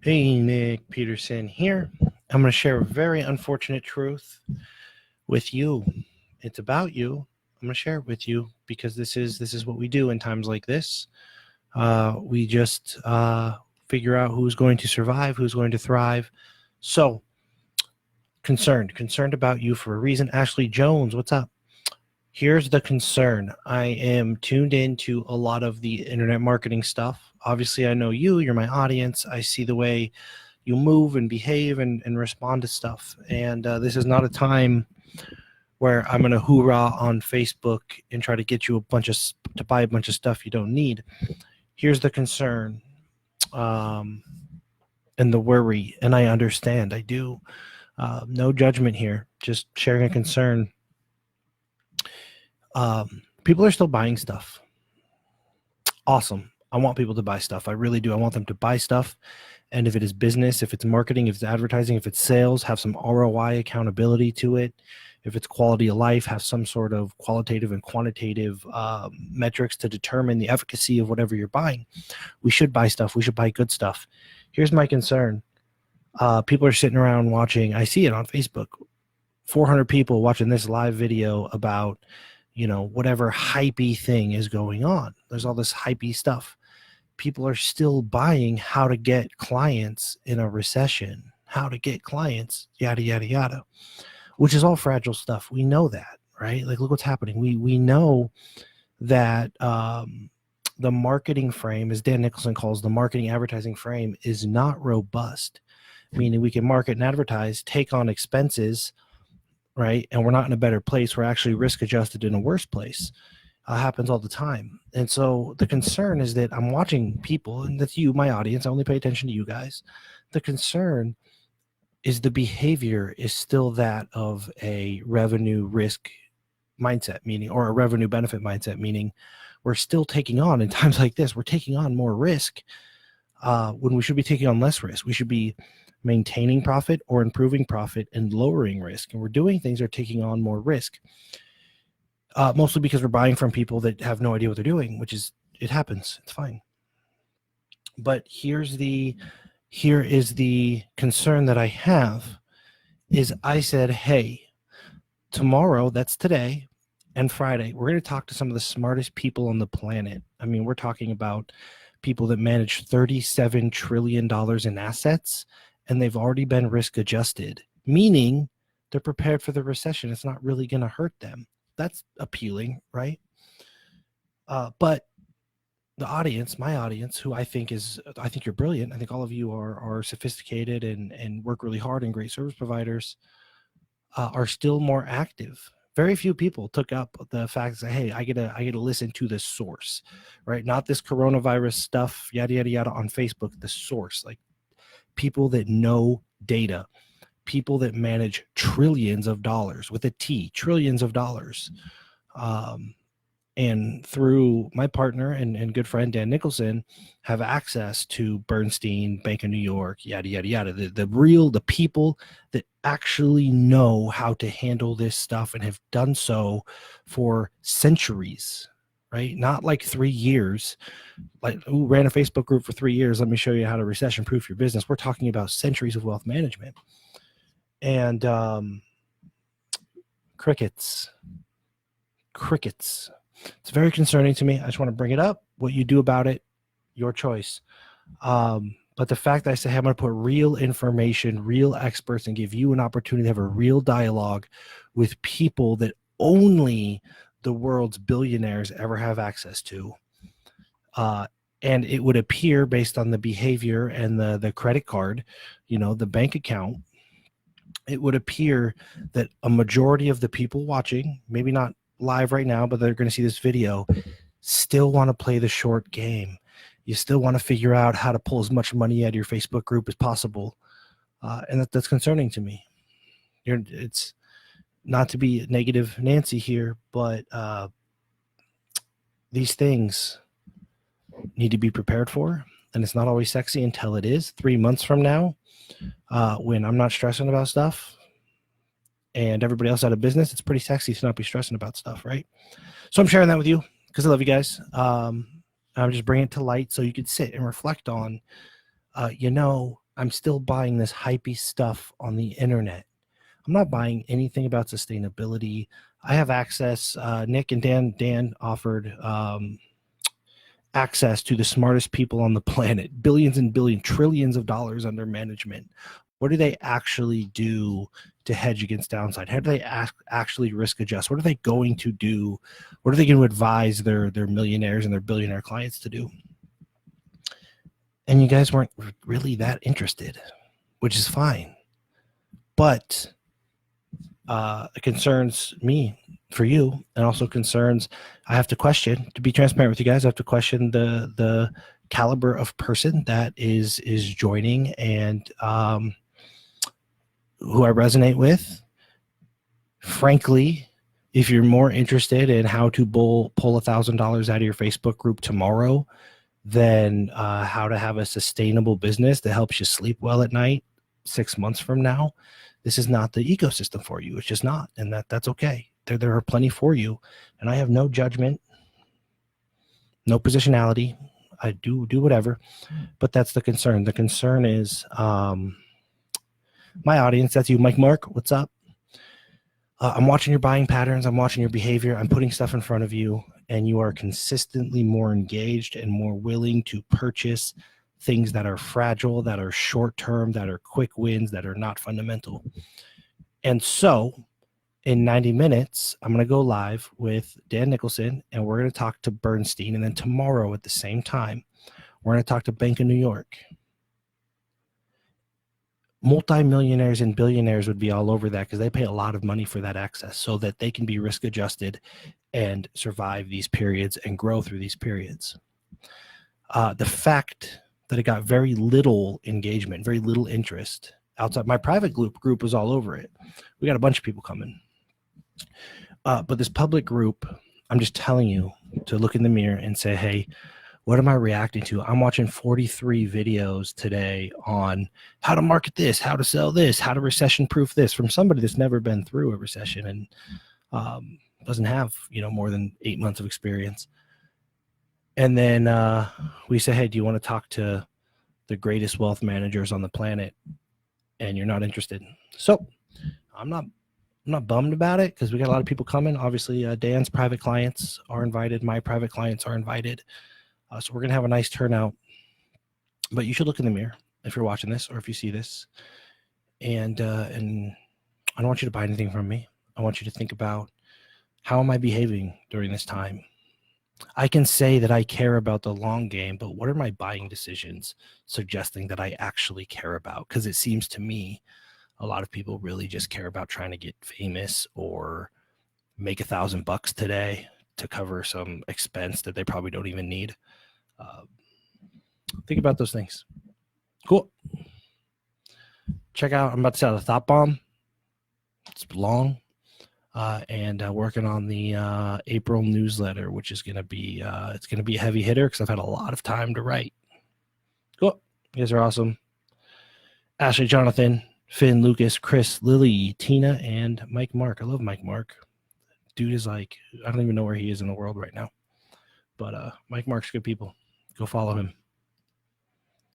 Hey, Nick, Peterson here. I'm going to share a very unfortunate truth with you. It's about you. I'm going to share it with you because this is what we do in times like this. We just figure out who's going to survive, who's going to thrive. So concerned about you for a reason. Ashley Jones, what's up? Here's the concern. I am tuned into a lot of the internet marketing stuff. Obviously, I know you're my audience. I see the way you move and behave and respond to stuff. And this is not a time where I'm going to hoorah on Facebook and try to get you to buy a bunch of stuff you don't need. Here's the concern um, and the worry. And I understand. I do. No judgment here, just sharing a concern. People are still buying stuff. Awesome. I want people to buy stuff. I really do. I want them to buy stuff. And if it is business, if it's marketing, if it's advertising, if it's sales, have some ROI accountability to it. If it's quality of life, have some sort of qualitative and quantitative metrics to determine the efficacy of whatever you're buying. We should buy stuff. We should buy good stuff. Here's my concern. People are sitting around watching. I see it on Facebook. 400 people watching this live video about, whatever hypey thing is going on. There's all this hypey stuff. People are still buying how to get clients in a recession, how to get clients, yada, yada, yada, which is all fragile stuff. We know that, right? Like, look what's happening. We know that the marketing frame, as Dan Nicholson calls the marketing advertising frame, is not robust, meaning we can market and advertise, take on expenses, right? And we're not in a better place. We're actually risk adjusted in a worse place. Happens all the time. And so the concern is that I'm watching people, and that's you, my audience. I only pay attention to you guys. The concern is the behavior is still that of a revenue risk mindset, meaning, or a revenue benefit mindset, meaning we're still taking on, in times like this, we're taking on more risk when we should be taking on less risk. We should be maintaining profit or improving profit and lowering risk. And we're doing things that are taking on more risk. Mostly because we're buying from people that have no idea what they're doing, which is, it happens. It's fine. But here is the concern that I have is I said, hey, tomorrow, that's today, and Friday, we're going to talk to some of the smartest people on the planet. I mean, we're talking about people that manage $37 trillion in assets, and they've already been risk adjusted, meaning they're prepared for the recession. It's not really going to hurt them. That's appealing, right? But the audience, my audience, who I think you're brilliant. I think all of you are sophisticated and work really hard and great service providers, are still more active. Very few people took up the fact that, hey, I get to listen to the source, right? Not this coronavirus stuff, yada, yada, yada on Facebook, the source, like people that know data, people that manage trillions of dollars with a T, trillions of dollars. And through my partner and good friend Dan Nicholson, have access to Bernstein, Bank of New York, yada, yada, yada. The people that actually know how to handle this stuff and have done so for centuries, right? Not like 3 years, like who ran a Facebook group for 3 years. Let me show you how to recession-proof your business. We're talking about centuries of wealth management. And crickets. It's very concerning to me. I just want to bring it up. What you do about it, your choice. But the fact that I say, hey, I'm going to put real information, real experts, and give you an opportunity to have a real dialogue with people that only the world's billionaires ever have access to. And it would appear, based on the behavior and the credit card, the bank account, it would appear that a majority of the people watching, maybe not live right now, but they're going to see this video, still want to play the short game. You still want to figure out how to pull as much money out of your Facebook group as possible. And that's concerning to me. It's not to be negative Nancy here, but these things need to be prepared for. And it's not always sexy until it is. 3 months from now, when I'm not stressing about stuff and everybody else out of business, it's pretty sexy to not be stressing about stuff, right? So I'm sharing that with you because I love you guys. I'm just bringing it to light so you could sit and reflect on, I'm still buying this hypey stuff on the internet. I'm not buying anything about sustainability. I have access. Nick and Dan offered access to the smartest people on the planet, billions and billions, trillions of dollars under management. What do they actually do to hedge against downside? How do they actually risk adjust? What are they going to do? What are they going to advise their millionaires and their billionaire clients to do? And you guys weren't really that interested, which is fine. But it concerns me for you, and also concerns, I have to question, to be transparent with you guys, I have to question the caliber of person that is joining, and who I resonate with. Frankly, if you're more interested in how to pull $1,000 out of your Facebook group tomorrow than how to have a sustainable business that helps you sleep well at night 6 months from now, this is not the ecosystem for you. It's just not, and that's okay. There are plenty for you, and I have no judgment, no positionality. I do whatever, but that's the concern. The concern is my audience. That's you, Mike Mark. What's up? I'm watching your buying patterns. I'm watching your behavior. I'm putting stuff in front of you, and you are consistently more engaged and more willing to purchase things that are fragile, that are short-term, that are quick wins, that are not fundamental. And so in 90 minutes, I'm going to go live with Dan Nicholson, and we're going to talk to Bernstein. And then tomorrow at the same time, we're going to talk to Bank of New York. Multimillionaires and billionaires would be all over that because they pay a lot of money for that access so that they can be risk adjusted and survive these periods and grow through these periods. The fact that it got very little engagement, very little interest outside my private group was all over it. We got a bunch of people coming. But this public group, I'm just telling you to look in the mirror and say, hey, what am I reacting to? I'm watching 43 videos today on how to market this, how to sell this, how to recession-proof this, from somebody that's never been through a recession and doesn't have, more than 8 months of experience. And then we say, hey, do you want to talk to the greatest wealth managers on the planet? And you're not interested. So I'm not bummed about it because we got a lot of people coming. Obviously, Dan's private clients are invited. My private clients are invited. So we're going to have a nice turnout. But you should look in the mirror if you're watching this or if you see this. And I don't want you to buy anything from me. I want you to think about, how am I behaving during this time? I can say that I care about the long game, but what are my buying decisions suggesting that I actually care about? Because it seems to me a lot of people really just care about trying to get famous or make $1,000 today to cover some expense that they probably don't even need. Think about those things. Cool. Check out, I'm about to sell a thought bomb. It's long. And working on the April newsletter, which is going to be, it's going to be a heavy hitter because I've had a lot of time to write. Cool. You guys are awesome. Ashley, Jonathan, Finn, Lucas, Chris, Lily, Tina, and Mike Mark. I love Mike Mark. Dude is like, I don't even know where he is in the world right now. But Mike Mark's good people. Go follow him.